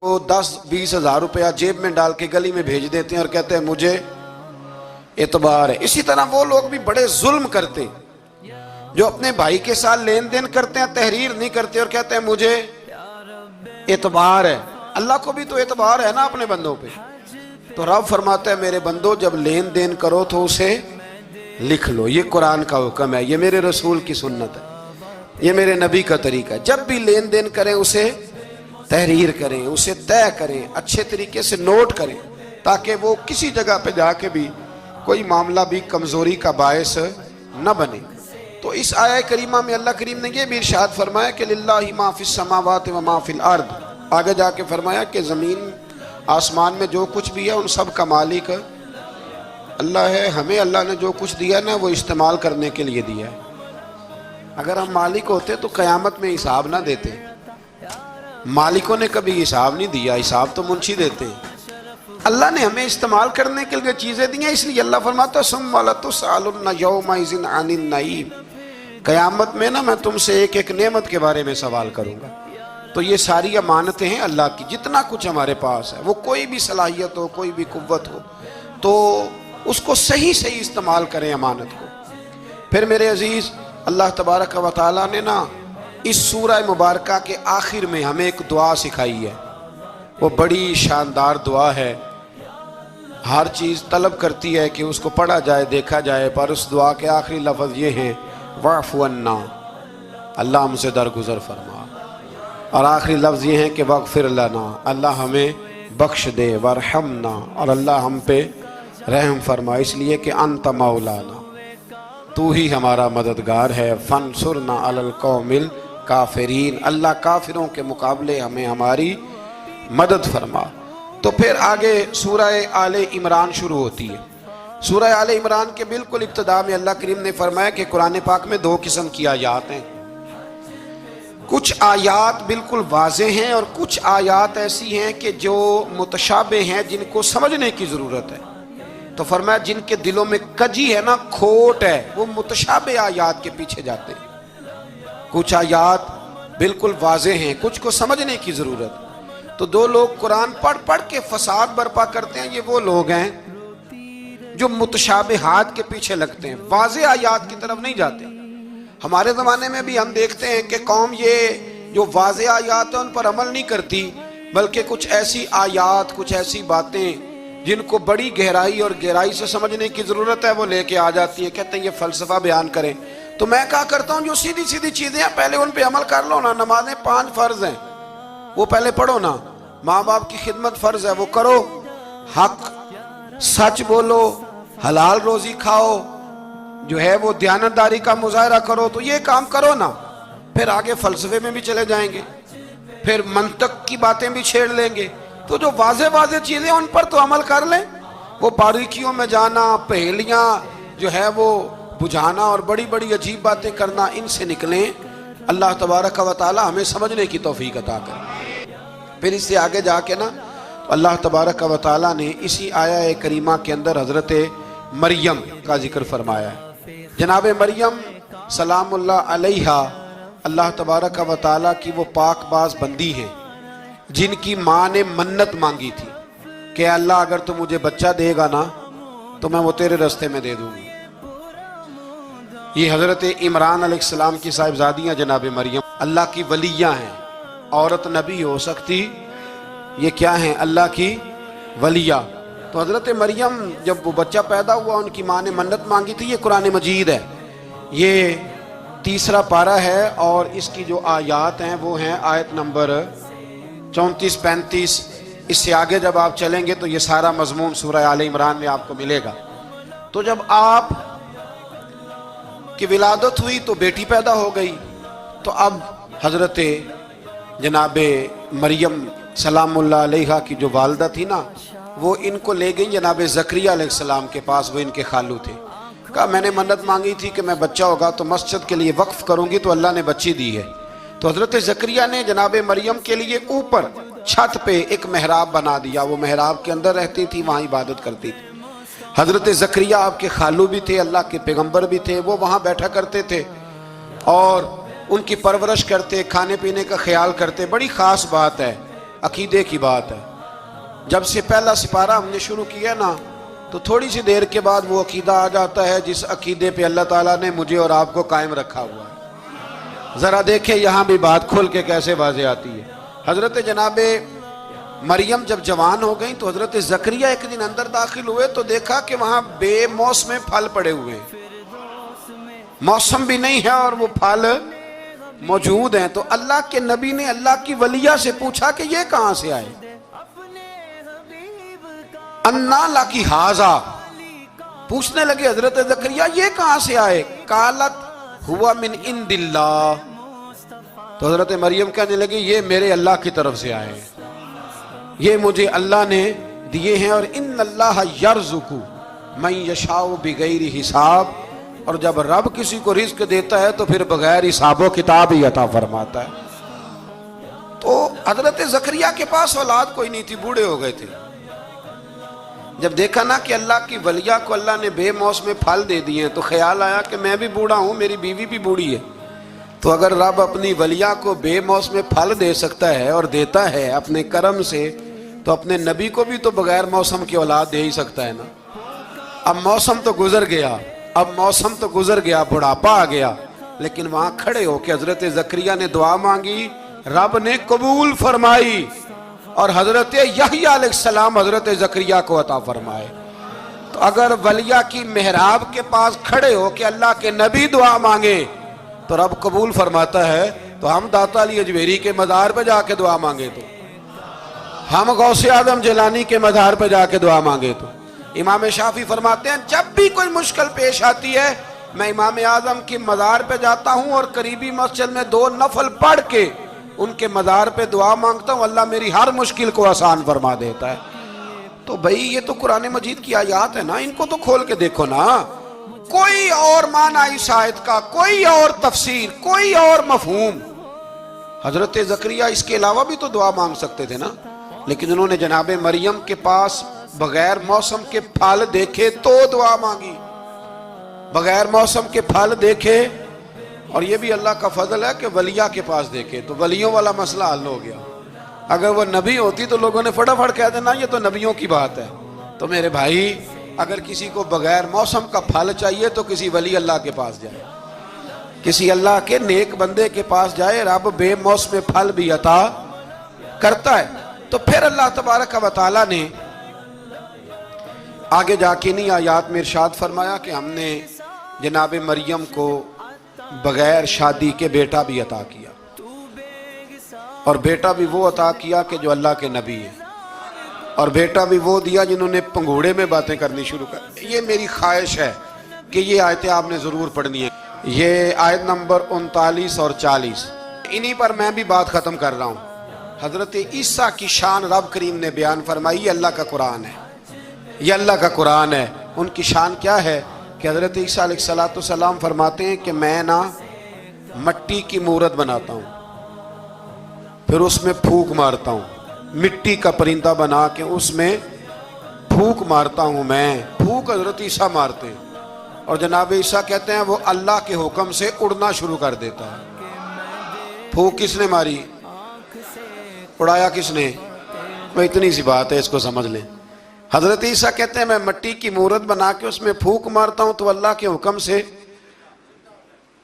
وہ 10-20 ہزار روپیہ جیب میں ڈال کے گلی میں بھیج دیتے ہیں اور کہتے ہیں مجھے اعتبار ہے۔ اسی طرح وہ لوگ بھی بڑے ظلم کرتے جو اپنے بھائی کے ساتھ لین دین کرتے ہیں، تحریر نہیں کرتے اور کہتے ہیں مجھے اعتبار ہے۔ اللہ کو بھی تو اعتبار ہے نا اپنے بندوں پہ۔ تو رب فرماتا ہے میرے بندو جب لین دین کرو تو اسے لکھ لو، یہ قرآن کا حکم ہے، یہ میرے رسول کی سنت ہے، یہ میرے نبی کا طریقہ ہے۔ جب بھی لین دین کریں اسے تحریر کریں، اسے طے کریں، اچھے طریقے سے نوٹ کریں، تاکہ وہ کسی جگہ پہ جا کے بھی کوئی معاملہ بھی کمزوری کا باعث نہ بنے۔ تو اس آیہ کریمہ میں اللہ کریم نے یہ بھی ارشاد فرمایا کہ للہ ما فی السماوات و ما فی الارض، آگے جا کے فرمایا کہ زمین آسمان میں جو کچھ بھی ہے ان سب کا مالک اللہ ہے۔ ہمیں اللہ نے جو کچھ دیا نا وہ استعمال کرنے کے لیے دیا ہے۔ اگر ہم مالک ہوتے تو قیامت میں حساب نہ دیتے، مالکوں نے کبھی حساب نہیں دیا، حساب تو منشی دیتے ہیں۔ اللہ نے ہمیں استعمال کرنے کے لیے چیزیں دی ہیں، اس لیے اللہ فرماتا ہے ثم لتسألن یومئذ عن النعیم، قیامت میں نا میں تم سے ایک ایک نعمت کے بارے میں سوال کروں گا۔ تو یہ ساری امانتیں ہیں اللہ کی، جتنا کچھ ہمارے پاس ہے، وہ کوئی بھی صلاحیت ہو، کوئی بھی قوت ہو، تو اس کو صحیح استعمال کریں امانت کو۔ پھر میرے عزیز اللہ تبارک و تعالیٰ نے نا اس سورہ مبارکہ کے آخر میں ہمیں ایک دعا سکھائی ہے، وہ بڑی شاندار دعا ہے، ہر چیز طلب کرتی ہے کہ اس کو پڑھا جائے، دیکھا جائے، پر اس دعا کے آخری لفظ یہ ہیں واعف عنا، اللہ ہم سے درگزر فرما، اور آخری لفظ یہ ہیں کہ واغفر لنا، اللہ ہمیں بخش دے، وارحمنا، اور اللہ ہم پہ رحم فرما، اس لیے کہ انت مولانا، تو ہی ہمارا مددگار ہے، فانصرنا علی القوم الکافرین، اللہ کافروں کے مقابلے ہمیں ہماری مدد فرما۔ تو پھر آگے سورہ آل عمران شروع ہوتی ہے۔ سورہ آل عمران کے بالکل ابتدا میں اللہ کریم نے فرمایا کہ قرآن پاک میں 2 قسم کی آیات ہیں، کچھ آیات بالکل واضح ہیں اور کچھ آیات ایسی ہیں کہ جو متشابہ ہیں، جن کو سمجھنے کی ضرورت ہے۔ تو فرمایا جن کے دلوں میں کجی ہے نا، کھوٹ ہے، وہ متشابہ آیات کے پیچھے جاتے ہیں۔ کچھ آیات بالکل واضح ہیں، کچھ کو سمجھنے کی ضرورت ہے۔ تو 2 لوگ قرآن پڑھ پڑھ کے فساد برپا کرتے ہیں، یہ وہ لوگ ہیں جو متشابہات کے پیچھے لگتے ہیں، واضح آیات کی طرف نہیں جاتے۔ ہمارے زمانے میں بھی ہم دیکھتے ہیں کہ قوم یہ جو واضح آیات ہیں ان پر عمل نہیں کرتی، بلکہ کچھ ایسی آیات، کچھ ایسی باتیں جن کو بڑی گہرائی سے سمجھنے کی ضرورت ہے وہ لے کے آ جاتی ہے، کہتے ہیں یہ فلسفہ بیان کریں۔ تو میں کہا کرتا ہوں جو سیدھی چیزیں ہیں پہلے ان پہ عمل کر لو نا۔ نمازیں 5 فرض ہیں، وہ پہلے پڑھو نا۔ ماں باپ کی خدمت فرض ہے، وہ کرو۔ حق سچ بولو، حلال روزی کھاؤ، جو ہے وہ دیانتداری کا مظاہرہ کرو، تو یہ کام کرو نا۔ پھر آگے فلسفے میں بھی چلے جائیں گے، پھر منطق کی باتیں بھی چھیڑ لیں گے۔ تو جو واضح چیزیں ان پر تو عمل کر لیں، وہ باریکیوں میں جانا، پہیلیاں جو ہے وہ بجھانا اور بڑی عجیب باتیں کرنا، ان سے نکلیں۔ اللہ تبارک و تعالی ہمیں سمجھنے کی توفیق عطا کرے۔ پھر اس سے آگے جا کے نا اللہ تبارک و تعالی نے اسی آیہ کریمہ کے اندر حضرت مریم کا ذکر فرمایا ہے۔ جناب مریم سلام اللہ علیہا اللہ تبارک و تعالی کی وہ پاک باز بندی ہیں جن کی ماں نے منت مانگی تھی کہ اللہ اگر تو مجھے بچہ دے گا نا تو میں وہ تیرے رستے میں دے دوں گی۔ یہ حضرت عمران علیہ السلام کی صاحبزادیاں جناب مریم اللہ کی ولیاں ہیں۔ عورت نبی ہو سکتی، یہ کیا ہیں؟ اللہ کی ولیہ۔ تو حضرت مریم جب وہ بچہ پیدا ہوا ان کی ماں نے منت مانگی تھی۔ یہ قرآن مجید ہے، یہ 3 پارہ ہے، اور اس کی جو آیات ہیں وہ ہیں آیت نمبر 34-35۔ اس سے آگے جب آپ چلیں گے تو یہ سارا مضمون سورہ آل عمران میں آپ کو ملے گا۔ تو جب آپ کی ولادت ہوئی تو بیٹی پیدا ہو گئی، تو اب حضرت جناب مریم سلام اللہ علیہا کی جو والدہ تھی نا، وہ ان کو لے گئی جناب زکریا علیہ السلام کے پاس، وہ ان کے خالو تھے۔ کہا میں نے منت مانگی تھی کہ میں بچہ ہوگا تو مسجد کے لیے وقف کروں گی، تو اللہ نے بچی دی ہے۔ تو حضرت زکریا نے جناب مریم کے لیے اوپر چھت پہ ایک محراب بنا دیا، وہ محراب کے اندر رہتی تھی، وہاں عبادت کرتی تھی۔ حضرت زکریا آپ کے خالو بھی تھے، اللہ کے پیغمبر بھی تھے، وہ وہاں بیٹھا کرتے تھے اور ان کی پرورش کرتے، کھانے پینے کا خیال کرتے۔ بڑی خاص بات ہے عقیدے کی بات ہے. جب سے پہلا سپارہ ہم نے شروع کیا نا تو تھوڑی سی دیر کے بعد وہ عقیدہ آ جاتا ہے جس عقیدے پہ اللہ تعالیٰ نے مجھے اور آپ کو قائم رکھا ہوا ہے. ذرا دیکھیں یہاں بھی بات کھل کے کیسے واضح آتی ہے. حضرت جناب مریم جب جوان ہو گئیں تو حضرت زکریا ایک دن اندر داخل ہوئے تو دیکھا کہ وہاں بے موسم پھل پڑے ہوئے ہیں. موسم بھی نہیں ہے اور وہ پھل موجود ہیں. تو اللہ کے نبی نے اللہ کی ولیہ سے پوچھا کہ یہ کہاں سے آئے؟ انا لکی ھذا، پوچھنے لگے حضرت زکریا یہ کہاں سے آئے؟ قالت ہوا من عند اللہ، تو حضرت مریم کہنے لگی یہ میرے اللہ کی طرف سے آئے، یہ مجھے اللہ نے دیے ہیں. اور ان اللہ یرزق من یشاء بغیر حساب، اور جب رب کسی کو رزق دیتا ہے تو پھر بغیر حساب و کتاب ہی عطا فرماتا ہے. تو حضرت زکریا کے پاس اولاد کوئی نہیں تھی، بوڑھے ہو گئے تھے. جب دیکھا نا کہ اللہ کی ولیہ کو اللہ نے بے موسم پھل دے دیے تو خیال آیا کہ میں بھی بوڑھا ہوں، میری بیوی بھی بوڑھی ہے، تو اگر رب اپنی ولیہ کو بے موسم پھل دے سکتا ہے اور دیتا ہے اپنے کرم سے تو اپنے نبی کو بھی تو بغیر موسم کی اولاد دے ہی سکتا ہے نا. اب موسم تو گزر گیا، بڑھاپا آ گیا، لیکن وہاں کھڑے ہو کے حضرت زکریا نے دعا مانگی، رب نے قبول فرمائی اور حضرت یحییٰ علیہ السلام حضرت زکریا کو عطا فرمائے. تو اگر ولیہ کی محراب کے پاس کھڑے ہو کہ اللہ کے نبی دعا مانگے تو رب قبول فرماتا ہے، تو ہم داتا علی اجمیری کے مزار پہ جا کے دعا مانگے تو، ہم غوث اعظم جیلانی کے مزار پہ جا کے دعا مانگے تو. امام شافعی فرماتے ہیں جب بھی کوئی مشکل پیش آتی ہے میں امام اعظم کی مزار پہ جاتا ہوں اور قریبی مسجد میں 2 نفل پڑھ کے ان کے مزار پہ دعا مانگتا ہوں، اللہ میری ہر مشکل کو آسان فرما دیتا ہے. تو بھئی یہ تو قرآن مجید کی آیات ہے نا، ان کو تو کھول کے دیکھو نا. کوئی اور معنی اس آیت کا، کوئی اور تفسیر، کوئی اور مفہوم. حضرت زکریا اس کے علاوہ بھی تو دعا مانگ سکتے تھے نا، لیکن انہوں نے جناب مریم کے پاس بغیر موسم کے پھل دیکھے تو دعا مانگی، بغیر موسم کے پھل دیکھے. اور یہ بھی اللہ کا فضل ہے کہ ولیہ کے پاس دیکھے تو ولیوں والا مسئلہ حل ہو گیا. اگر وہ نبی ہوتی تو لوگوں نے فٹافٹ کہہ دینا یہ تو نبیوں کی بات ہے. تو میرے بھائی اگر کسی کو بغیر موسم کا پھل چاہیے تو کسی ولی اللہ کے پاس جائے، کسی اللہ کے نیک بندے کے پاس جائے، رب بے موسم پھل بھی عطا کرتا ہے. تو پھر اللہ تبارک و تعالیٰ نے آگے جا کے نہیں آیات میں ارشاد فرمایا کہ ہم نے جناب مریم کو بغیر شادی کے بیٹا بھی عطا کیا، اور بیٹا بھی وہ عطا کیا کہ جو اللہ کے نبی ہیں، اور بیٹا بھی وہ دیا جنہوں نے پنگوڑے میں باتیں کرنی شروع کر. یہ میری خواہش ہے کہ یہ آیتیں آپ نے ضرور پڑھنی ہیں. یہ آیت نمبر 39 اور 40 انہی پر میں بھی بات ختم کر رہا ہوں. حضرت عیسیٰ کی شان رب کریم نے بیان فرمائی، یہ اللہ کا قرآن ہے، یہ اللہ کا قرآن ہے. ان کی شان کیا ہے کہ حضرت عیسیٰ علیہ السلام فرماتے ہیں کہ میں نا مٹی کی مورت بناتا ہوں، پھر اس میں پھونک مارتا ہوں، مٹی کا پرندہ بنا کے اس میں پھونک مارتا ہوں. میں پھونک حضرت عیسیٰ مارتے ہیں اور جناب عیسیٰ کہتے ہیں وہ اللہ کے حکم سے اڑنا شروع کر دیتا ہے. پھونک کس نے ماری؟ اڑایا کس نے؟ وہ اتنی سی بات ہے، اس کو سمجھ لیں. حضرت عیسیٰ کہتے ہیں میں مٹی کی مورت بنا کے اس میں پھونک مارتا ہوں تو اللہ کے حکم سے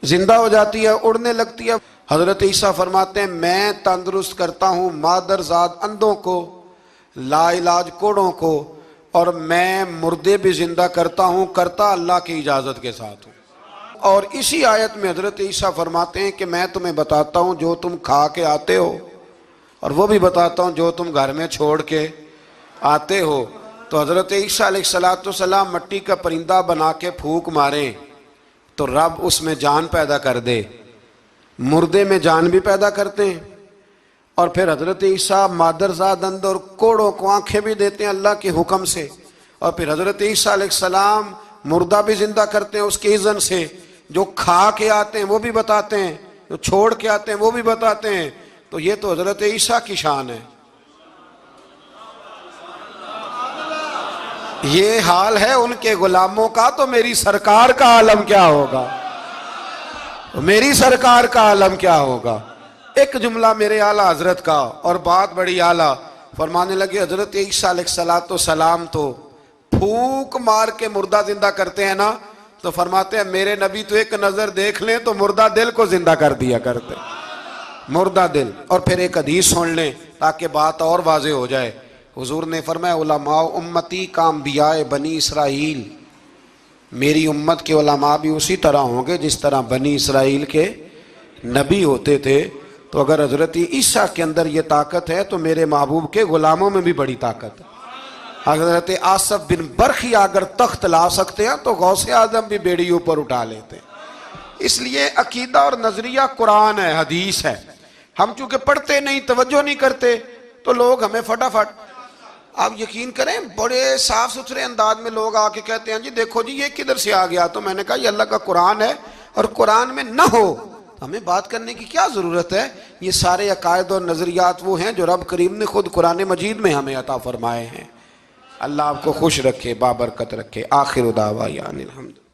زندہ ہو جاتی ہے، اڑنے لگتی ہے. حضرت عیسیٰ فرماتے ہیں میں تندرست کرتا ہوں مادر زاد اندھوں کو، لا علاج کوڑوں کو، اور میں مردے بھی زندہ کرتا ہوں، کرتا اللہ کی اجازت کے ساتھ ہوں. اور اسی آیت میں حضرت عیسیٰ فرماتے ہیں کہ میں تمہیں بتاتا ہوں جو تم کھا کے آتے ہو، اور وہ بھی بتاتا ہوں جو تم گھر میں چھوڑ کے آتے ہو. تو حضرت عیسیٰ علیہ السلام مٹی کا پرندہ بنا کے پھونک ماریں تو رب اس میں جان پیدا کر دے، مردے میں جان بھی پیدا کرتے ہیں. اور پھر حضرت عیسیٰ مادرزاد اندھ اور کوڑوں کو آنکھیں بھی دیتے ہیں اللہ کے حکم سے. اور پھر حضرت عیسیٰ علیہ السلام مردہ بھی زندہ کرتے ہیں اس کی اذن سے. جو کھا کے آتے ہیں وہ بھی بتاتے ہیں، جو چھوڑ کے آتے ہیں وہ بھی بتاتے ہیں. تو یہ تو حضرت عیسیٰ کی شان ہے. یہ حال ہے ان کے غلاموں کا، تو میری سرکار کا عالم کیا ہوگا، میری سرکار کا عالم کیا ہوگا. ایک جملہ میرے اعلیٰ حضرت کا اور بات بڑی اعلیٰ، فرمانے لگے حضرت عیسیٰ علیہ السلام تو پھونک مار کے مردہ زندہ کرتے ہیں نا، تو فرماتے ہیں میرے نبی تو ایک نظر دیکھ لیں تو مردہ دل کو زندہ کر دیا کرتے، مردہ دل۔ اور پھر ایک حدیث سن لیں تاکہ بات اور واضح ہو جائے۔ حضور نے فرمایا علماء امتی کا انبیاء بنی اسرائیل، میری امت کے علماء بھی اسی طرح ہوں گے جس طرح بنی اسرائیل کے نبی ہوتے تھے۔ تو اگر حضرت عیسیٰ کے اندر یہ طاقت ہے تو میرے محبوب کے غلاموں میں بھی بڑی طاقت ہے۔ حضرت آصف بن برخی اگر تخت لا سکتے ہیں تو غوث اعظم بھی بیڑی اوپر اٹھا لیتے ہیں۔ اس لیے عقیدہ اور نظریہ قرآن ہے، حدیث ہے۔ ہم چونکہ پڑھتے نہیں، توجہ نہیں کرتے، تو لوگ ہمیں فٹافٹ، آپ یقین کریں بڑے صاف ستھرے انداز میں لوگ آ کے کہتے ہیں جی دیکھو جی یہ کدھر سے آ گیا، تو میں نے کہا یہ اللہ کا قرآن ہے، اور قرآن میں نہ ہو تو ہمیں بات کرنے کی کیا ضرورت ہے؟ یہ سارے عقائد اور نظریات وہ ہیں جو رب کریم نے خود قرآن مجید میں ہمیں عطا فرمائے ہیں۔ اللہ آپ کو خوش رکھے، بابرکت رکھے۔ آخر دعوانا الحمد۔